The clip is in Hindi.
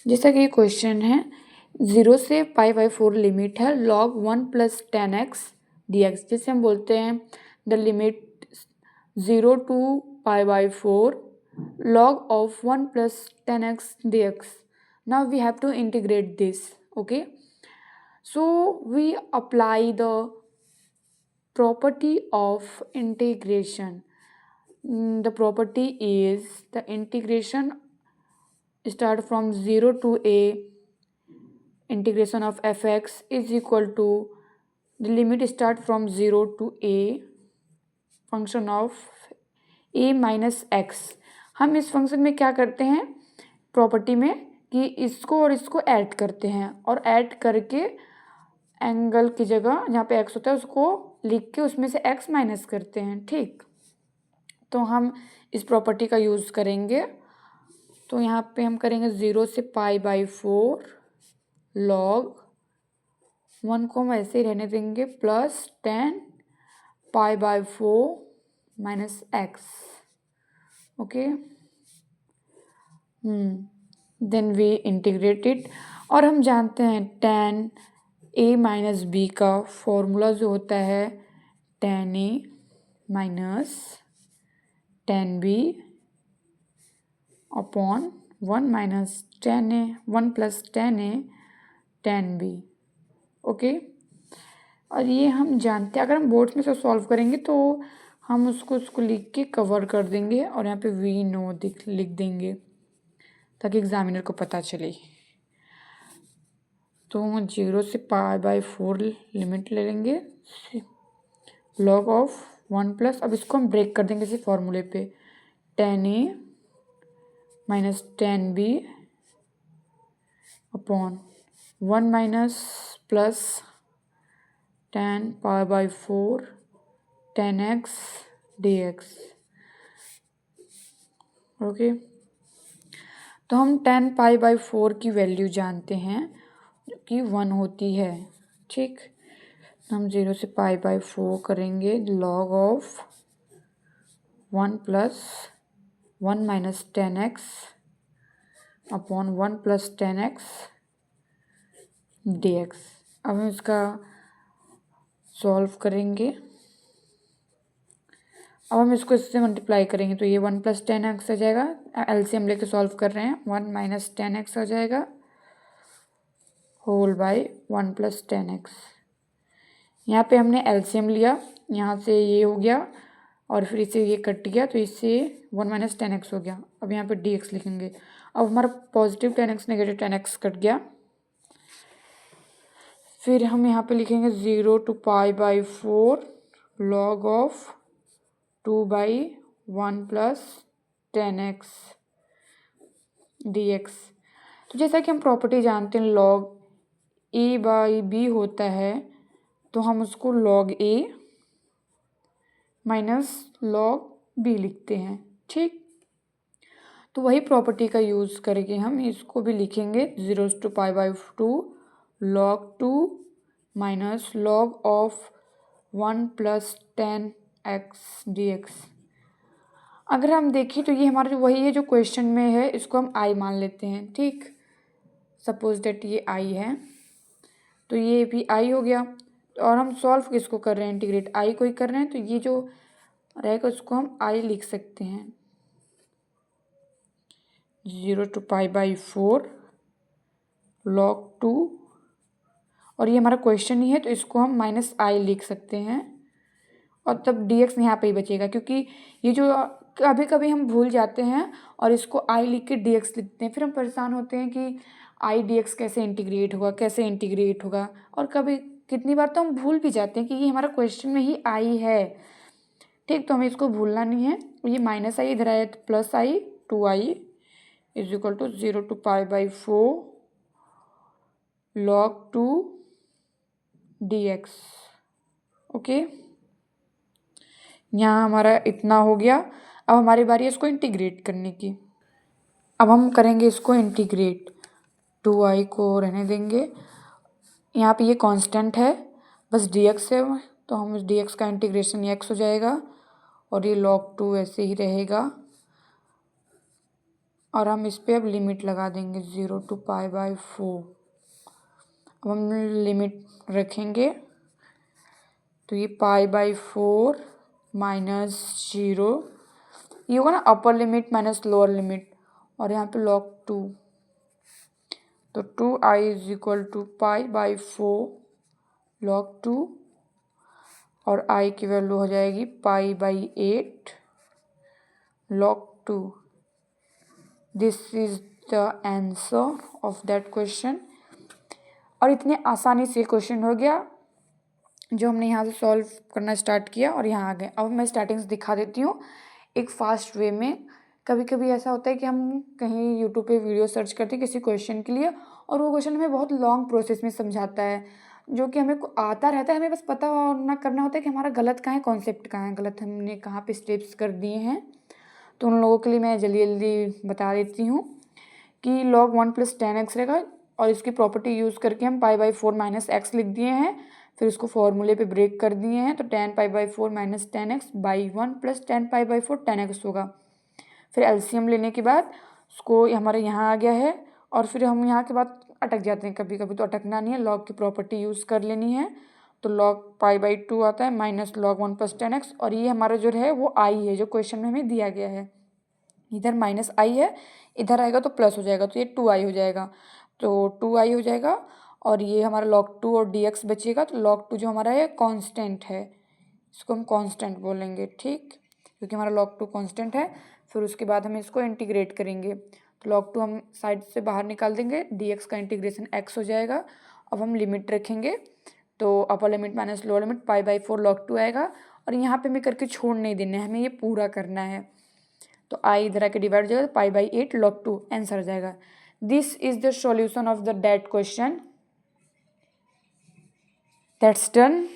जैसा कि क्वेश्चन है 0 से π/4 लिमिट है log 1 + 10x dx। जैसे हम बोलते हैं the limit 0 to π/4 log of 1 + 10x dx। Now we have to integrate this. Okay, so we apply the property of integration. The property is the integration start from 0 to a integration of fx is equal to the limit start from 0 to a function of a minus x। हम इस फंक्शन में क्या करते हैं प्रॉपर्टी में कि इसको और इसको ऐड करते हैं और ऐड करके एंगल की जगह जहाँ पे x होता है उसको लिख के उसमें से x माइनस करते हैं। ठीक, तो हम इस प्रॉपर्टी का यूज़ करेंगे। तो यहाँ पे हम करेंगे 0 से π/4 log 1 को हम ऐसे ही रहने देंगे plus 10 π/4 minus x। Okay, then we integrate it. और हम जानते हैं tan a माइनस b का फॉर्मूला जो होता है tan a minus tan b upon 1 minus tan a 1 plus tan a tan b। Okay, और ये हम जानते हैं अगर हम बोर्ड्स में से सॉल्व करेंगे तो हम उसको लिख के कवर कर देंगे और यहाँ पे वी नो लिख देंगे ताकि एग्जामिनर को पता चले। तो 0 से π/4 लिमिट ले लेंगे log ऑफ 1 प्लस, अब इसको हम ब्रेक कर देंगे इसी फॉर्मूले पे tan a minus tan b upon 1 minus plus tan π/4 tan x dx। Okay, तो हम tan π/4 की वैल्यू जानते हैं जो कि 1 होती है। ठीक, हम 0 से π/4 करेंगे log of 1 plus 1 minus tan x upon 1 plus tan x dx। अब हम इसका सॉल्व करेंगे। अब हम इसको इससे मल्टीप्लाई करेंगे तो ये 1 प्लस tan x आ जाएगा। एलसीएम लेके सॉल्व कर रहे हैं 1 माइनस tan x आ जाएगा whole by 1 plus tan x। यहाँ पे हमने एलसीएम लिया, यहाँ से ये हो गया और फिर इससे ये कट गया तो इससे 1 माइनस tan x हो गया। अब यहाँ पे dx लिखेंगे। अब हमारा positive tan x negative tan x cut गया। फिर हम यहाँ पे लिखेंगे 0 to π/4 log of 2/1 plus tan x dx। तो जैसा कि हम प्रॉपर्टी जानते हैं log a/b होता है तो हम उसको log a minus log b लिखते हैं। ठीक, तो वही प्रॉपर्टी का यूज़ करके हम इसको भी लिखेंगे 0 to π/2 log 2 minus log of 1 plus tan x dx। अगर हम देखें तो ये हमारा जो वही है जो क्वेश्चन में है, इसको हम i मान लेते हैं। ठीक, सपोज दैट ये i है तो ये भी i हो गया। और हम सॉल्व किसको कर रहे हैं, इंटीग्रेट i को ही कर रहे हैं, तो ये जो रहेगा उसको हम i लिख सकते हैं 0 to π/4 log 2, और ये हमारा क्वेश्चन ही है तो इसको हम माइनस आई लिख सकते हैं और तब dx यहाँ पे ही बचेगा, क्योंकि ये जो कभी कभी हम भूल जाते हैं और इसको i लिख के dx लिखते हैं, फिर हम परेशान होते हैं कि i dx कैसे इंटीग्रेट होगा कैसे इंटीग्रेट होगा, और कभी कितनी बार तो हम भूल भी जाते हैं कि ये हमारा क्वेश्चन में ही i है। ठीक, तो हमें इसको भूलना नहीं है। ये माइनस आई इधर आया तो plus I 2i is equal to 0 to π/4 log 2 dx। Okay, यहाँ हमारा इतना हो गया। अब हमारी बारी है इसको इंटीग्रेट करने की। अब हम करेंगे इसको इंटीग्रेट, 2i को रहने देंगे, यहाँ पे ये कांस्टेंट है बस dx है तो हम उस dx का इंटीग्रेशन x हो जाएगा और ये log 2 ऐसे ही रहेगा। और हम इस पे अब लिमिट लगा देंगे 0 to π/4। अब हम लिमिट रखेंगे तो ये π/4 -0, ये होगा ना अपर लिमिट माइनस लोअर लिमिट, और यहाँ पे log 2, तो 2i is equal to π/4 log 2, और i की वैल्यू हो जाएगी π/8 log 2। This is the answer of that question. और इतने आसानी से क्वेश्चन हो गया जो हमने यहाँ से सॉल्व करना स्टार्ट किया और यहाँ आ गए। अब मैं स्टार्टिंग से दिखा देती हूँ एक फास्ट वे में। कभी कभी ऐसा होता है कि हम कहीं यूट्यूब पे वीडियो सर्च करते हैं किसी क्वेश्चन के लिए, और वो क्वेश्चन हमें बहुत लॉन्ग प्रोसेस में समझाता है, जो कि हमें आता रहता है, हमें बस पता ना करना होता है कि हमारा गलत कहाँ है, कॉन्सेप्ट कहाँ है, गलत हमने कहाँ पे स्टेप्स कर दिए हैं। तो उन लोगों के लिए मैं जल्दी जल्दी बता देती हूँ कि log 1 + 10x रहेगा, और इसकी प्रॉपर्टी यूज़ करके हम π/4 - x लिख दिए हैं, फिर इसको फॉर्मूले पे ब्रेक कर दिए हैं, तो 10 π/4 - 10x / 1 + 10 π/4 10x होगा। फिर एलसीएम लेने के बाद उसको हमारे यहाँ आ गया है, और फिर हम यहाँ के बाद अटक जाते हैं, कभी कभी तो अटकना नहीं है, लॉग की प्रॉपर्टी यूज़ कर लेनी है। तो log π/2 आता है माइनस log 1 + 10x, और ये हमारा जो है वो आई है जो क्वेश्चन में हमें दिया गया है। इधर माइनस आई है, इधर आएगा तो प्लस हो जाएगा, तो ये 2i हो जाएगा, तो 2i हो जाएगा, और ये हमारा log 2 और dx बचेगा। तो log 2 जो हमारा है कांस्टेंट है, इसको हम कांस्टेंट बोलेंगे, ठीक, क्योंकि हमारा log 2 कांस्टेंट है। फिर उसके बाद हम इसको इंटीग्रेट करेंगे, तो log 2 हम साइड से बाहर निकाल देंगे, dx का इंटीग्रेशन x हो जाएगा। अब हम लिमिट रखेंगे, तो upper limit minus lower limit π/4 log 2 आएगा, और यहाँ पे हमें करके छोड़ नहीं देना है, हमें ये पूरा करना है। तो i इधर आके डिवाइड हो जाएगा, π/8 log 2 आंसर हो जाएगा। This is the solution of the that question. That's done.